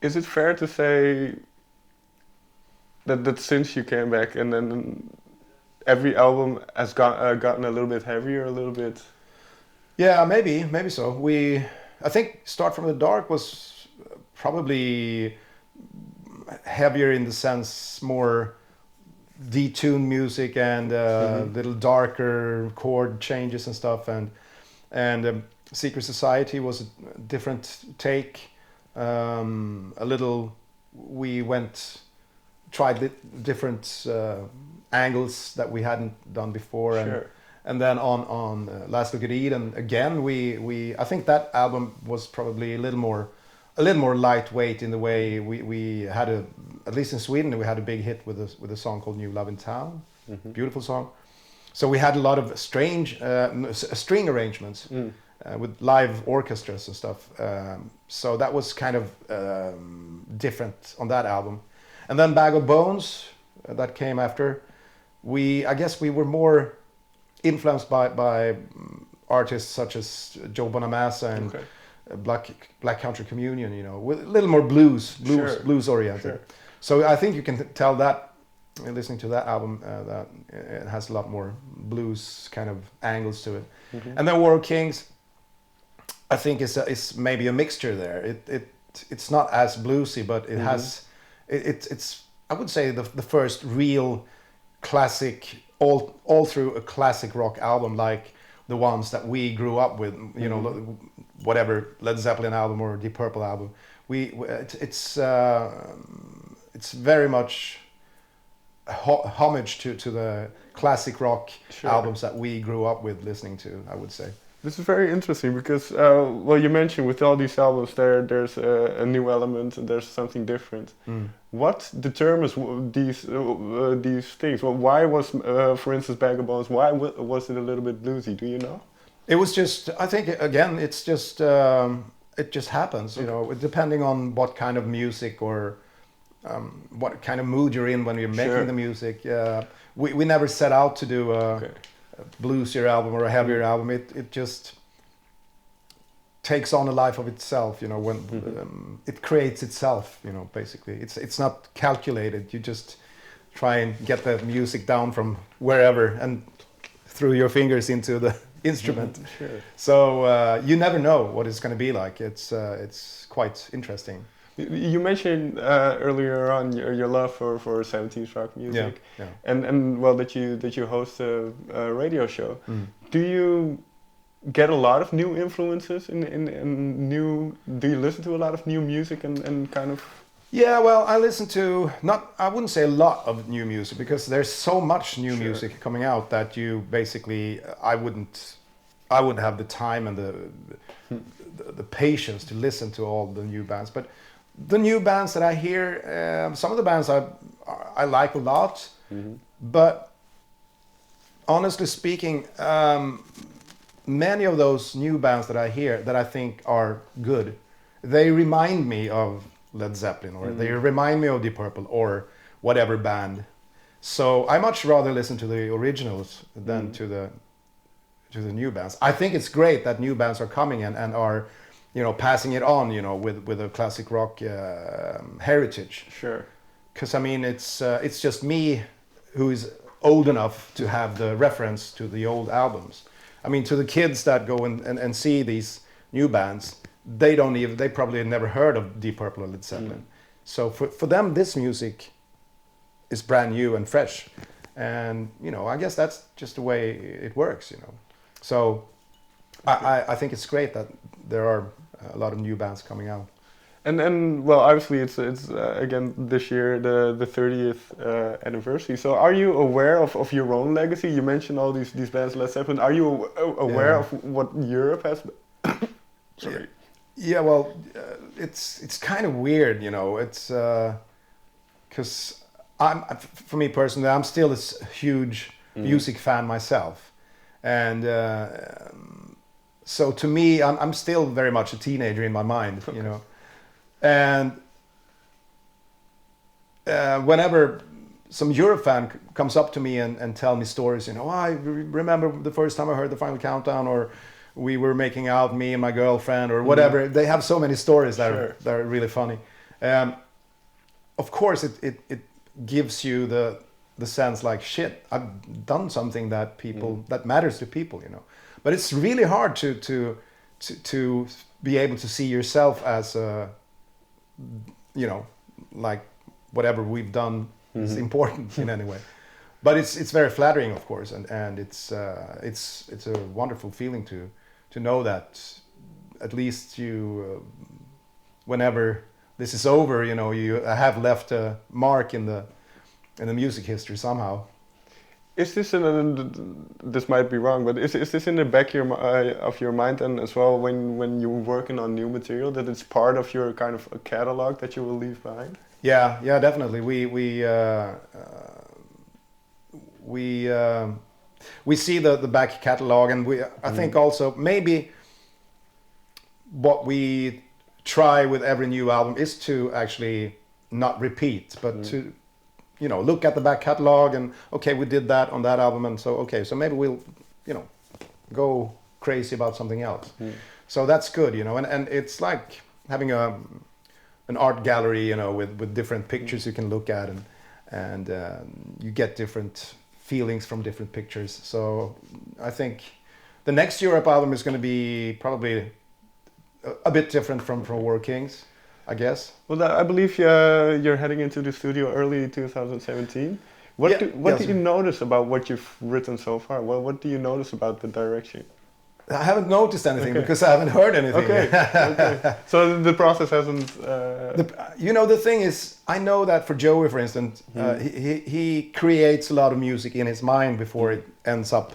is it fair to say that since you came back and then every album has gotten a little bit heavier, a little bit? Yeah, maybe so. I think Start from the Dark was probably heavier in the sense more detuned music and little darker chord changes and stuff, and Secret Society was a different take. A little, we tried different angles that we hadn't done before, and then on Last Look at Eden again, we I think that album was probably a little more lightweight in the way we had at least in Sweden we had a big hit with a song called New Love in Town, beautiful song. So we had a lot of strange string arrangements with live orchestras and stuff. So that was kind of different on that album. And then Bag of Bones that came after. I guess we were more influenced by artists such as Joe Bonamassa and Black Country Communion, with a little more blues oriented. Sure. So I think you can tell that listening to that album that it has a lot more blues kind of angles to it. And then War of Kings, I think is maybe a mixture there. It's not as bluesy, but it has it's I would say the first real classic all through a classic rock album like the ones that we grew up with, whatever Led Zeppelin album or Deep Purple album. It's very much homage to the classic rock albums that we grew up with listening to, I would say. This is very interesting because, you mentioned with all these albums there's a new element and there's something different. What determines these things? Well, why was, for instance, Bag of Bones, why was it a little bit bluesy? Do you know? It was just, I think, again, it's just, it just happens, depending on what kind of music or what kind of mood you're in when you're making the music. We never set out to do a bluesier album or a heavier album. It just takes on a life of itself, when it creates itself, basically. It's not calculated. You just try and get the music down from wherever and through your fingers into the instrument. So you never know what it's going to be like. It's quite interesting. You mentioned earlier on your love for 70s rock music, and well that you host a radio show. Do you get a lot of new influences in new? Do you listen to a lot of new music and kind of? Yeah, well, I listen to I wouldn't say a lot of new music because there's so much new music coming out that you basically I wouldn't have the time and the patience to listen to all the new bands, but the new bands that I hear, some of the bands I like a lot, but honestly speaking, many of those new bands that I hear that I think are good, they remind me of Led Zeppelin or they remind me of Deep Purple or whatever band. So I much rather listen to the originals than to the new bands. I think it's great that new bands are coming and are passing it on, with a classic rock heritage. Sure. Because I mean, it's just me who is old enough to have the reference to the old albums. I mean, to the kids that go and see these new bands, they probably never heard of Deep Purple or Led Zeppelin. So for them, this music is brand new and fresh, and I guess that's just the way it works. So I think it's great that there are a lot of new bands coming out. And well, obviously it's again this year the 30th anniversary. So are you aware of your own legacy? You mentioned all these bands, Led Zeppelin. Are you aware of what Europe has? Sorry. Yeah, well, it's kind of weird, It's because for me personally, I'm still a huge music fan myself, and so to me, I'm still very much a teenager in my mind, And whenever some Europe fan comes up to me and tell me stories, I remember the first time I heard the Final Countdown, or we were making out, me and my girlfriend, or whatever. They have so many stories that are really funny. Of course, it gives you the sense like, shit, I've done something that people that matters to people, you know. But it's really hard to be able to see yourself as a, you know, like whatever we've done is important in any way. But it's very flattering, of course, and it's a wonderful feeling to know that at least you, whenever this is over, you know, you have left a mark in the music history somehow. Is this this might be wrong, but is this in the back of your mind and as well when you're working on new material, that it's part of your kind of a catalog that you will leave behind? Yeah, definitely. We see the back catalog, and I think also maybe what we try with every new album is to actually not repeat, but to, you know, look at the back catalog and, okay, we did that on that album, and so, okay, so maybe we'll, you know, go crazy about something else. So that's good, you know, and it's like having an art gallery, you know, with different pictures you can look at, and you get different feelings from different pictures. So I think the next Europe album is going to be probably a bit different from War Kings, I guess. Well, I believe you're heading into the studio early 2017. What do you notice about what you've written so far? What do you notice about the direction? I haven't noticed anything because I haven't heard anything. Okay. So the process hasn't... You know, the thing is, I know that for Joey, for instance, he creates a lot of music in his mind before it ends up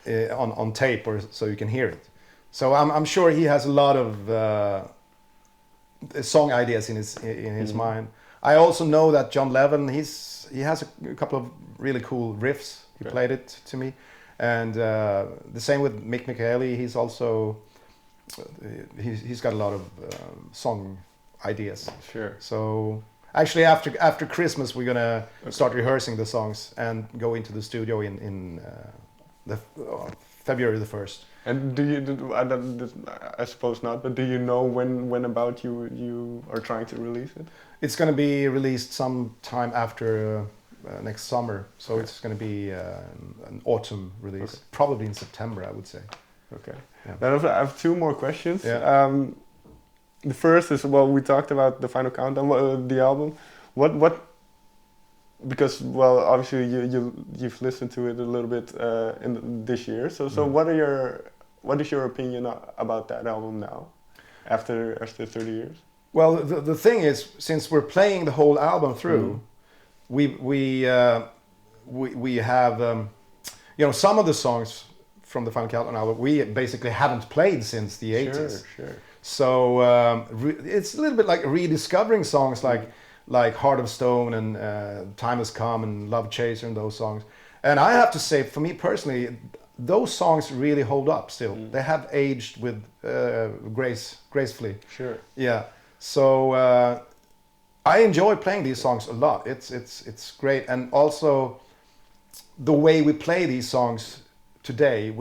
on tape, or so you can hear it. So I'm sure he has a lot of song ideas in his mind. I also know that John Levin, he has a couple of really cool riffs. He played it to me. And the same with Mick Michaeli. He's also he's got a lot of song ideas. Sure. So actually, after Christmas, we're gonna start rehearsing the songs and go into the studio in the February the 1st. And do you? I suppose not. But do you know when about you are trying to release it? It's gonna be released sometime after. Next summer, so it's going to be an autumn release, probably in September, I would say. Okay. Yeah. Then I have two more questions. Yeah. The first is, well, we talked about the Final Countdown, the album. What? Because, well, obviously you've listened to it a little bit in this year. So what is your opinion about that album now, after 30 years? Well, the thing is, since we're playing the whole album through. We have you know, some of the songs from the Final Countdown album we basically haven't played since the 80s. Sure. So it's a little bit like rediscovering songs like Heart of Stone and Time Has Come and Love Chaser and those songs. And I have to say, for me personally, those songs really hold up still. They have aged with gracefully. Sure. Yeah. So. I enjoy playing these songs a lot. It's great, and also the way we play these songs today.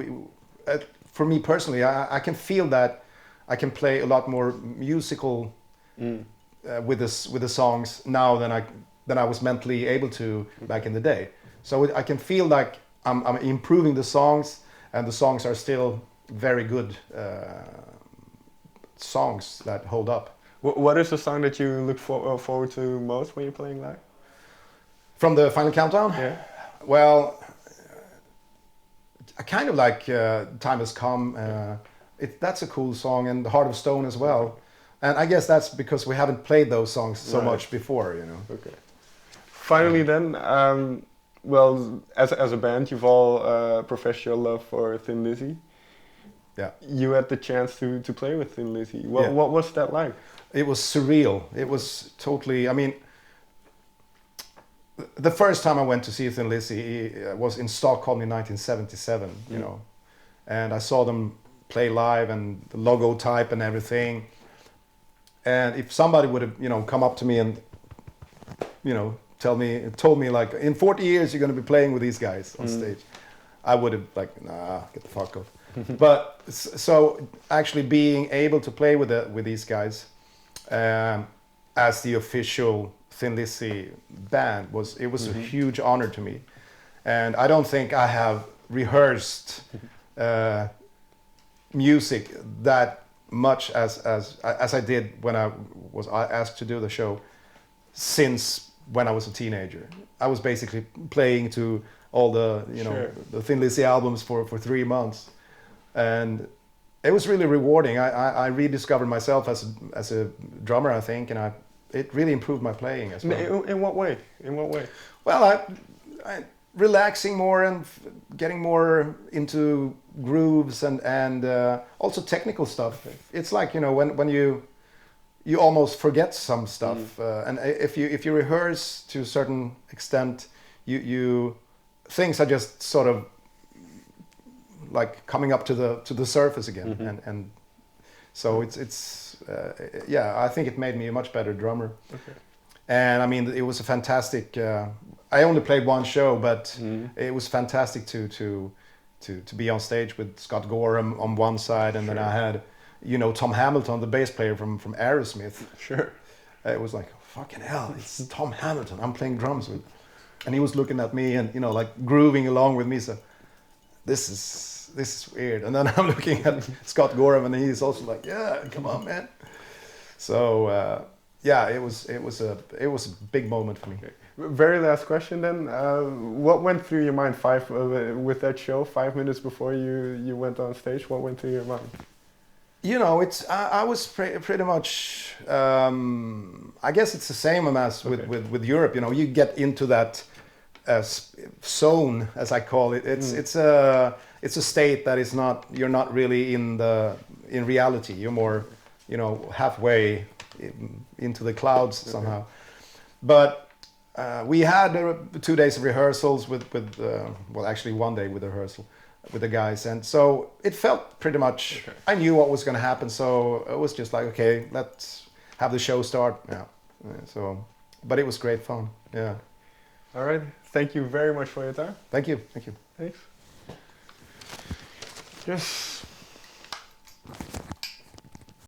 For me personally, I can feel that I can play a lot more musical with the songs now than I was mentally able to back in the day. So I can feel like I'm improving the songs, and the songs are still very good songs that hold up. What is the song that you look forward to most when you're playing live? From the Final Countdown? Yeah. Well, I kind of like Time Has Come. That's a cool song, and The Heart of Stone as well. And I guess that's because we haven't played those songs so much before, you know. Okay. Finally then, well, as a band, you've all professed your love for Thin Lizzy. Yeah. You had the chance to play with Thin Lizzy. What was that like? It was surreal. It was totally, I mean, the first time I went to see Thin Lizzy was in Stockholm in 1977, you know. And I saw them play live and the logo type and everything. And if somebody would have, you know, come up to me and, you know, told me like, in 40 years you're going to be playing with these guys on stage, I would have like, nah, get the fuck off. But so actually being able to play with these guys, as the official Thin Lizzy band it was a huge honor to me, and I don't think I have rehearsed music that much as I did when I was asked to do the show since when I was a teenager. I was basically playing to all the the Thin Lizzy albums for 3 months, and it was really rewarding. I rediscovered myself as a drummer, I think, and it really improved my playing as well. In what way? Well, I relaxing more and getting more into grooves and also technical stuff. It's like when you almost forget some stuff, and if you rehearse to a certain extent, you things are just sort of like coming up to the surface again, and so it's I think it made me a much better drummer. Okay. And I mean, it was a fantastic. I only played one show, but it was fantastic to be on stage with Scott Gorham on one side, and then I had, Tom Hamilton, the bass player from Aerosmith. Sure. It was like, fucking hell, it's Tom Hamilton I'm playing drums with, and he was looking at me and like grooving along with me. So this is weird. And then I'm looking at Scott Gorham, and he's also like, yeah, come on, man. So. It was a big moment for me. Okay. Very last question then. What went through your mind with that show 5 minutes before you went on stage? What went through your mind? I was pretty much. I guess it's the same as with Europe. You get into that zone, as I call it. It's a state that is not. You're not really in reality. You're more, halfway into the clouds somehow. But we had 2 days of rehearsals with actually 1 day with rehearsal with the guys, and so it felt pretty much. I knew what was going to happen, so it was just like, okay, let's have the show start. So, but it was great fun. Yeah. All right. Thank you very much for your time. Thank you. Thanks. Yes.